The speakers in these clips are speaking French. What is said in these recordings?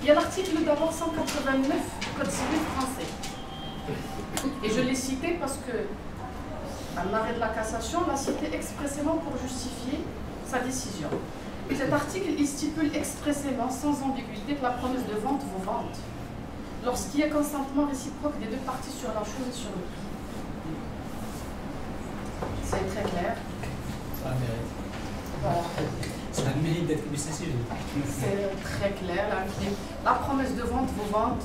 Il y a l'article d'abord 189 du Code civil français. Et je l'ai cité parce que l'arrêt de la cassation l'a cité expressément pour justifier sa décision. Cet article il stipule expressément, sans ambiguïté, que la promesse de vente vaut vente lorsqu'il y a consentement réciproque des deux parties sur la chose et sur le prix. C'est très clair. Ça mérite. Voilà. Ça mérite d'être plus sensible. C'est très clair. La promesse de vente vaut vente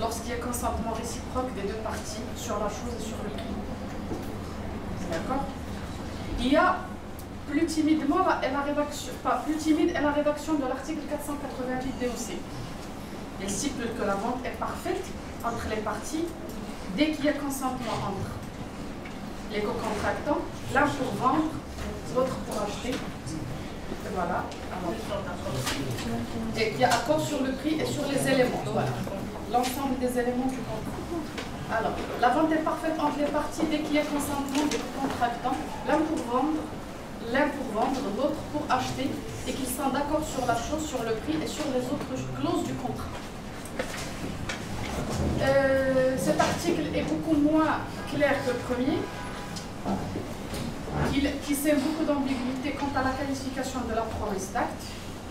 lorsqu'il y a consentement réciproque des deux parties sur la chose et sur le prix. D'accord? Il y a plus timidement plus timide est la rédaction de l'article 488 DOC. Il stipule que la vente est parfaite entre les parties dès qu'il y a consentement entre les co-contractants, l'un pour vendre, l'autre pour acheter. Et voilà. Et il y a accord sur le prix et sur les éléments. Voilà. L'ensemble des éléments du contrat. Alors, la vente est parfaite entre les parties dès qu'il y a consentement des contractants, l'un pour vendre, l'autre pour acheter, et qu'ils sont d'accord sur la chose, sur le prix et sur les autres clauses du contrat. Cet article est beaucoup moins clair que le premier, qui sème beaucoup d'ambiguïté quant à la qualification de la promesse d'acte.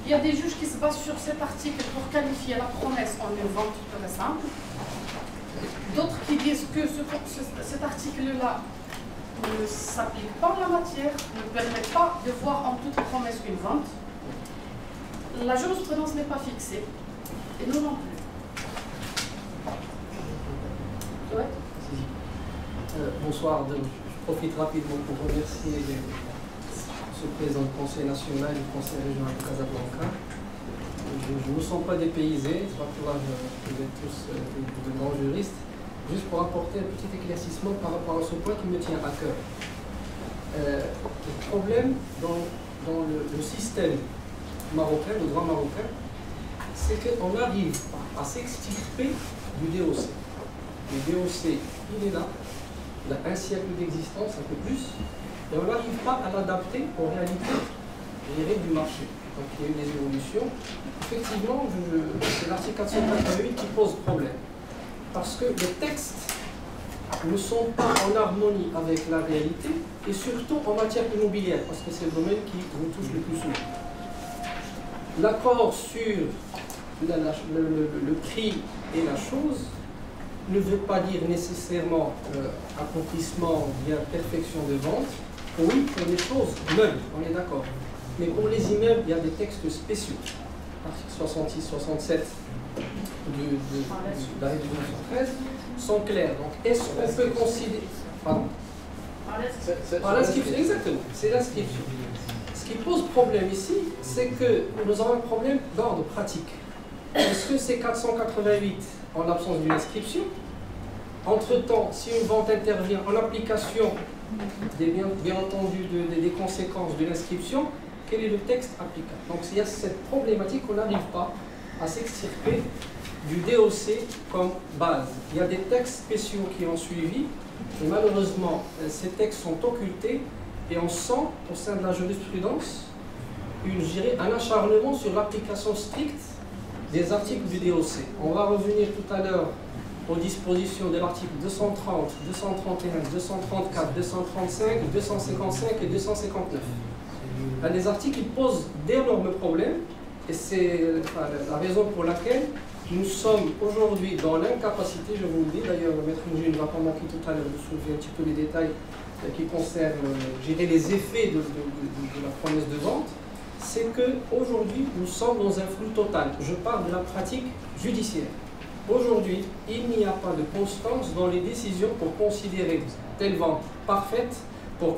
Il y a des juges qui se basent sur cet article pour qualifier la promesse en une vente pure et simple. D'autres qui disent que cet article-là ne s'applique pas en la matière, ne permet pas de voir en toute promesse une vente. La jurisprudence n'est pas fixée, et nous non plus. Ouais. Bonsoir, je profite rapidement pour remercier ce président du Conseil national et du Conseil régional de Casablanca. Je ne me sens pas dépaysé, je crois que vous êtes tous de grands juristes, juste pour apporter un petit éclaircissement par rapport à ce point qui me tient à cœur. Le problème dans le système marocain, le droit marocain, c'est qu'on arrive à s'extirper du DOC. Le DOC, il est là, il a un siècle d'existence, un peu plus, et on n'arrive pas à l'adapter aux réalités du marché. Donc il y a eu des évolutions. Effectivement, c'est l'article 488 qui pose problème. Parce que les textes ne sont pas en harmonie avec la réalité, et surtout en matière immobilière, parce que c'est le domaine qui vous touche le plus souvent. L'accord sur le prix et la chose ne veut pas dire nécessairement accomplissement bien perfection de vente. Oui, pour les choses meubles, on est d'accord. Mais pour les immeubles, il y a des textes spéciaux. Article 66-67 de l'arrêt de 1913 sont clairs. Donc, est-ce qu'on peut considérer... Pardon. L'inscription, exactement, c'est l'inscription. Ce qui pose problème ici, c'est que nous avons un problème d'ordre pratique. Est-ce que c'est 488 en l'absence d'une inscription? Entre-temps, si une vente intervient en application bien entendu des conséquences de l'inscription, quel est le texte applicable? Donc il y a cette problématique qu'on n'arrive pas à s'extirper du DOC comme base. Il y a des textes spéciaux qui ont suivi, et malheureusement, ces textes sont occultés, et on sent au sein de la jurisprudence un acharnement sur l'application stricte des articles du DOC. On va revenir tout à l'heure aux dispositions de l'article 230, 231, 234, 235, 255 et 259. Là, des articles qui posent d'énormes problèmes, et c'est la raison pour laquelle nous sommes aujourd'hui dans l'incapacité, je vous le dis, d'ailleurs le maître Moujine ne va pas manquer tout à l'heure de soulever un petit peu les détails qui concernent les effets de la promesse de vente, c'est qu'aujourd'hui nous sommes dans un flou total. Je parle de la pratique judiciaire. Aujourd'hui, il n'y a pas de constance dans les décisions pour considérer telle vente parfaite, pour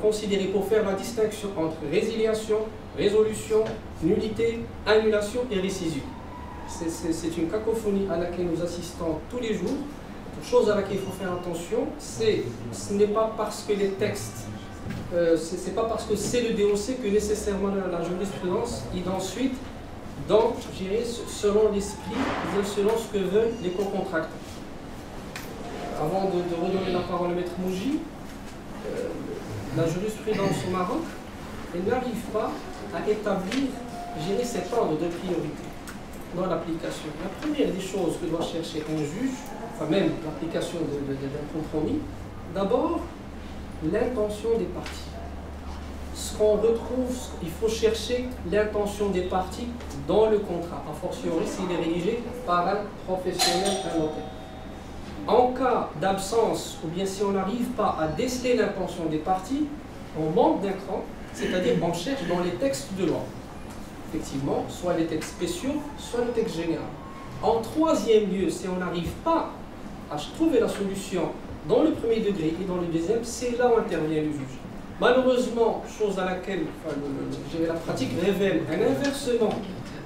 faire la distinction entre résiliation, résolution, nullité, annulation et récision. C'est une cacophonie à laquelle nous assistons tous les jours. Chose à laquelle il faut faire attention, ce n'est pas parce que les textes, c'est pas parce que c'est le DOC que nécessairement la jurisprudence est ensuite donc, je dirais, selon l'esprit, selon ce que veulent les co-contractants. Avant de redonner la parole à Maître Mouji, la jurisprudence au Maroc, elle n'arrive pas à établir, je dirais, cet ordre de priorité. dans l'application. La première des choses que doit chercher un juge, enfin même l'application d'un compromis, d'abord l'intention des parties. Ce qu'on retrouve, il faut chercher l'intention des parties dans le contrat, a fortiori s'il est rédigé par un professionnel, un notaire. En cas d'absence, ou bien si on n'arrive pas à déceler l'intention des parties, on manque d'un cran, c'est-à-dire on cherche dans les textes de loi. Effectivement, soit les textes spéciaux, soit le texte général. En troisième lieu, si on n'arrive pas à trouver la solution dans le premier degré et dans le deuxième, c'est là où intervient le juge. Malheureusement, chose à laquelle la pratique révèle un inversement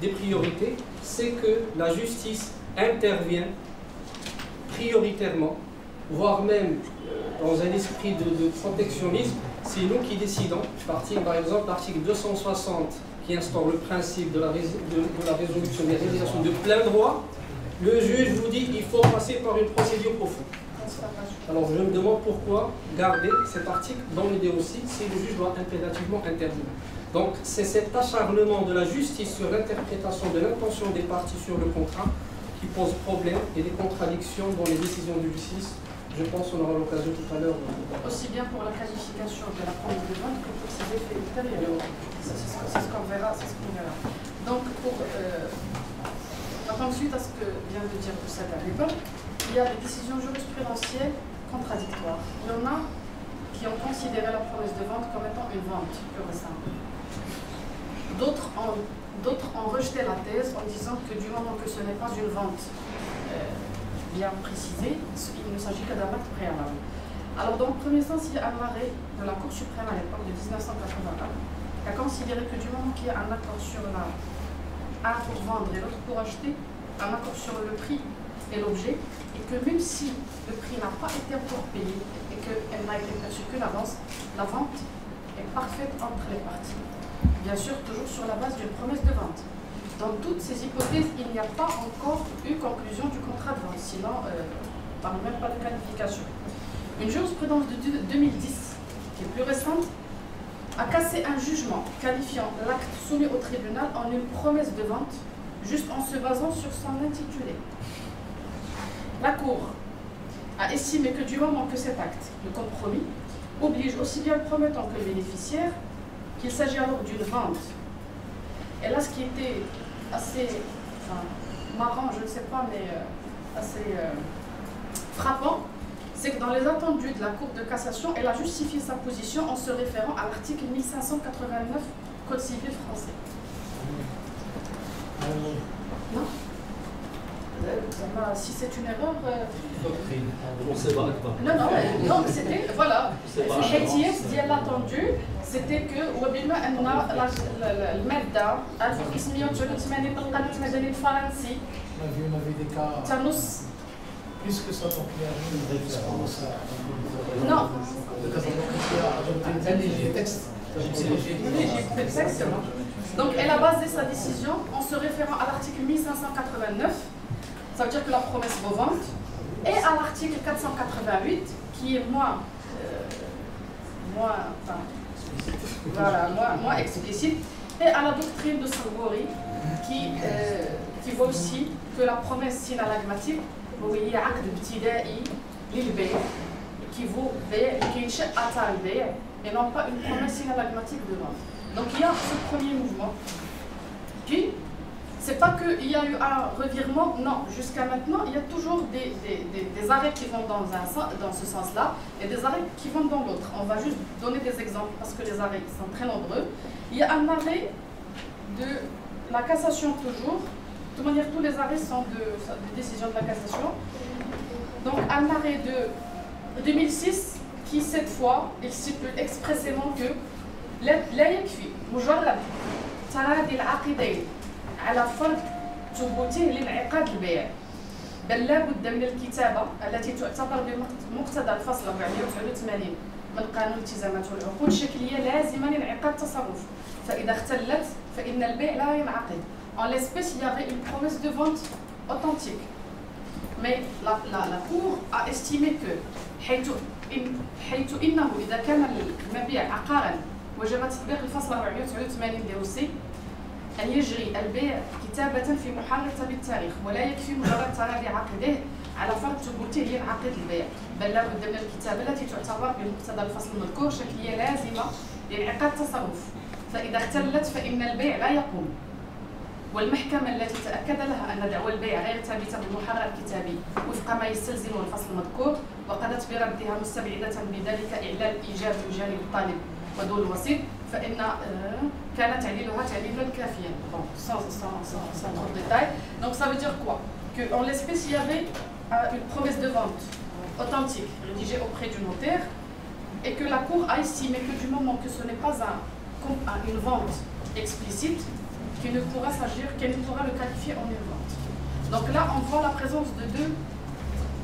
des priorités, c'est que la justice intervient prioritairement, voire même dans un esprit de protectionnisme, c'est nous qui décidons. Je partir par exemple l'article 260 qui instaure le principe de la résolution des résiliations de plein droit. Le juge vous dit qu'il faut passer par une procédure profonde. Alors je me demande pourquoi garder cet article dans l'idée aussi si le juge doit impérativement intervenir. Donc c'est cet acharnement de la justice sur l'interprétation de l'intention des parties sur le contrat qui pose problème et des contradictions dans les décisions de justice. Je pense qu'on aura l'occasion tout à l'heure. Aussi bien pour la qualification de la promesse de vente que pour ses effets ultérieurs. C'est ce qu'on verra, Donc suite à ce que vient de dire Oussad à l'époque, il y a des décisions jurisprudentielles contradictoires. Il y en a qui ont considéré la promesse de vente comme étant une vente pure et simple. D'autres ont rejeté la thèse en disant que du moment que ce n'est pas une vente bien précisée, il ne s'agit que d'un acte préalable. Alors dans le premier sens, il y a un arrêt de la Cour suprême à l'époque de 1981 qui a considéré que du moment qu'il y a un accord sur un pour vendre et l'autre pour acheter, un accord sur le prix et l'objet, et que même si le prix n'a pas été encore payé et qu'elle n'a été perçue qu'une avance, la vente est parfaite entre les parties. Bien sûr, toujours sur la base d'une promesse de vente. Dans toutes ces hypothèses, il n'y a pas encore eu conclusion du contrat de vente, sinon, on ne parle même pas de qualification. Une jurisprudence de 2010, qui est plus récente, a cassé un jugement qualifiant l'acte soumis au tribunal en une promesse de vente, juste en se basant sur son intitulé. La Cour a estimé que du moment que cet acte, le compromis, oblige aussi bien le promettant que le bénéficiaire, qu'il s'agit alors d'une vente. Et là, ce qui était assez marrant, je ne sais pas, mais assez frappant, c'est que dans les attendus de la Cour de cassation, elle a justifié sa position en se référant à l'article 1589 Code civil français. Non? Si c'est une erreur... Non, c'était, voilà. الحيثيات ديال l'attendu, c'était que وبما أن المادة 1989 بالقانون المدني الفرنسي تنص Puisque ça donc il y a une référence à... Non. Les textes. Exactement. Donc elle a basé sa décision en se référant à l'article 1589, ça veut dire que la promesse vaut vente, et à l'article 488, qui est moins explicite, et à la doctrine de Sargori, qui voit aussi que la promesse synalagmatique وهي عقد ابتدائي للبيع qui vaut بيع qui ينشئ اثار البيع et non pas une promesse synalagmatique de vente. Donc il y a ce premier mouvement. Puis c'est pas qu'il y a eu un revirement, non, jusqu'à maintenant il y a toujours des arrêts qui vont dans ce sens-là et des arrêts qui vont dans l'autre. On va juste donner des exemples parce que les arrêts sont très nombreux. Il y a un arrêt de la cassation toujours. De toute manière, tous les arrêts sont de décision de la cassation. Donc, un arrêt de 2006 qui, cette fois, il stipule expressément que لا يكفي مجرد تراضي العقدين على فرض ثبوته لانعقاد البيع بل لا بد من الكتابة التي تعتبر بمقتضى الفصل 489 من قانون الالتزامات والعقود الشكلية لازما لانعقاد التصرف فإذا اختلت فإن البيع لا ينعقد. En l'espèce, il y avait une promesse de vente authentique. Mais la Cour a estimé que حيث إنه إذا كان المبيع عقارا وجب تطبيق الفصل 489 DOC أن يجري البيع كتابة في محرة بالتاريخ ولا يكفي مجرد تراضي عقده على فرض ثبوته للعقد البيع بل لا بد من الكتابة التي تعتبر بمقتضى الفصل المذكور شكلية لازمة لانعقاد التصرف فإذا اختلت فإن البيع لا يقوم والمحكمة التي تأكد لها أن دعوى البيع غير ثابتة بالمحرر الكتابي وفق ما يستلزم الفصل المذكور وقضت بردها مستبعدة بذلك إعلان إيجاب من جانب الطالب ودون الوسيط فإن كان تعليلها تعليلا كافيا. Bon, sans trop de détails. Donc ça veut dire quoi? Qu'en l'espèce, il y avait une promesse de vente authentique rédigée auprès du notaire et que la Cour a estimé que du moment que ce n'est pas une vente explicite, qu'elle ne pourra le qualifier en une vente. Donc là, on voit la présence de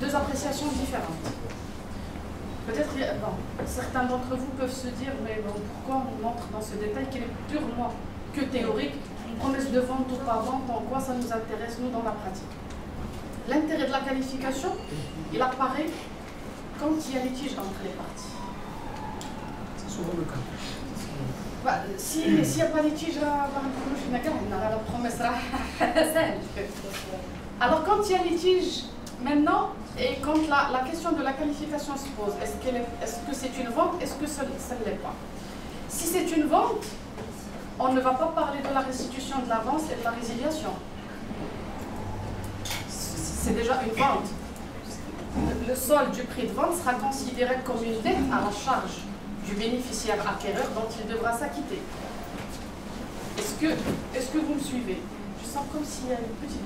deux appréciations différentes. Peut-être, bon, certains d'entre vous peuvent se dire, mais bon, pourquoi on montre dans ce détail qui est purement que théorique, une promesse de vente ou pas vente, en quoi ça nous intéresse, nous, dans la pratique. L'intérêt de la qualification, il apparaît quand il y a litige entre les parties. C'est souvent le cas. Bah, s'il n'y a pas litige, la promesse sera simple. Alors quand il y a litige, maintenant, et quand la question de la qualification se pose, est-ce que c'est une vente, est-ce que ça ne l'est pas? Si c'est une vente, on ne va pas parler de la restitution de l'avance et de la résiliation. C'est déjà une vente. Le solde du prix de vente sera considéré comme une dette à la charge du bénéficiaire acquéreur dont il devra s'acquitter. Est-ce que vous me suivez? Je sens comme s'il y a une petite